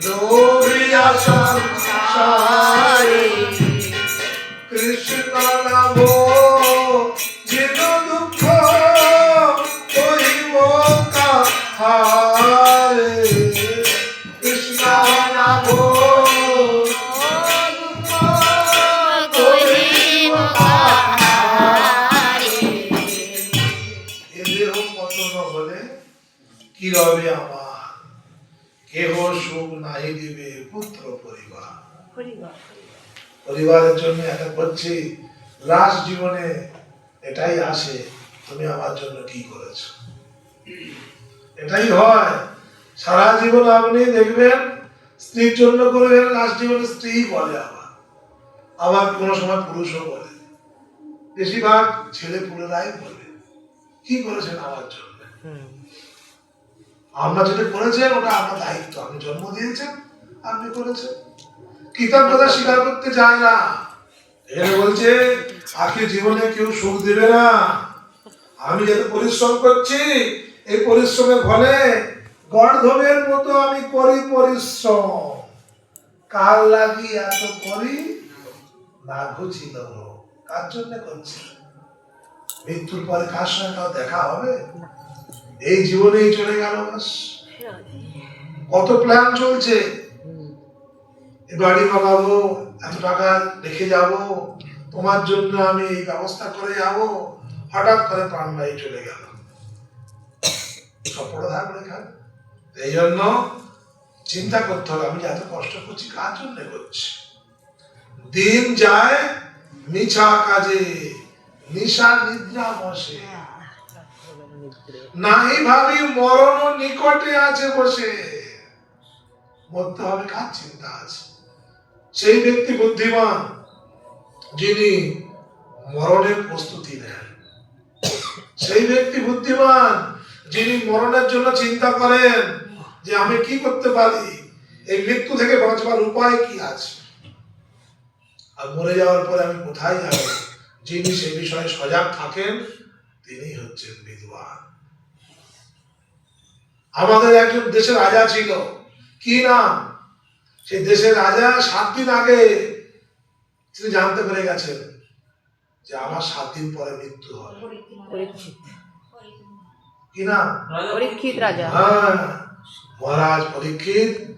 লোভিয়া সংসারে কৃষ্ণ নাম যেন দুঃখ করিব কাহারে কৃষ্ণ নাম কি রবে আমার কেহ সুখ নাই দিবে পুত্র পরিবার পরিবারের জন্য একটা করছি রাস জীবনে এটাই আসে তুমি আমার জন্য কি করেছো এটাই হয় সারা জীবন আপনি দেখবেন স্ত্রীর জন্য করবেন লাস্ট জীবনে স্ত্রী বলে আবার কোন সময় পুরুষও বলে বেশিরভাগ ছেলে পুলেরাই বলে কি করেছেন আমার জন্য আমরা যেটা করেছেন ওটা আমার দায়িত্ব আপনি জন্ম দিয়েছেন আপনি করেছেন কৃতজ্ঞতা স্বীকার করতে চায় না এখানে বলছে আখির জীবনে কেউ সুখ দেবে না আমি যত পরিশ্রম করছি এই পরিশ্রমের ফলে গর্ধবের মতো আমি করি পরিশ্রম কার লাগি এত করি না ঘুচিল কার জন্য করছি মৃত্যুর পরে কার সঙ্গে তাও দেখা হবে এই জীবনেই চলে গেল বাস কত প্ল্যান চলছে বাড়ি বানাবো এত টাকা রেখে যাব তোমার জন্য আমি এই ব্যবস্থা করে যাব হঠাৎ করে প্রাণবায়ী চলে গেল সব পড়ে থাকবে এখানে এই জন্য চিন্তা করতে হবে আমি এত কষ্ট করছি কার জন্য করছি দিন যায় মিছা কাজে নিশা নিদ্রা বসে নাই ভাবি মরণ নিকটে আছে বসে মরতে হবে কার চিন্তা আছে সেই ব্যক্তি বুদ্ধিমান যিনি মরণের প্রস্তুতি নেন সেই ব্যক্তি বুদ্ধিমান যিনি মরণের জন্য চিন্তা করেন যে আমি কি করতে পারি এই মৃত্যু থেকে বাঁচবার উপায় কি আছে আর মরে যাওয়ার পরে আমি কোথায় যাব যিনি সে বিষয়ে সজাগ থাকেন তিনি হচ্ছেন বিদ্বান আমাদের একজন দেশের রাজা ছিল কি নাম সেই দেশের রাজা 7 দিন আগে তিনি জানতে পেরে গেছেন যে আমার 7 দিন পরে মৃত্যু হবে কি নাম পরীক্ষিত রাজা হ্যাঁ মহারাজ পরীক্ষিত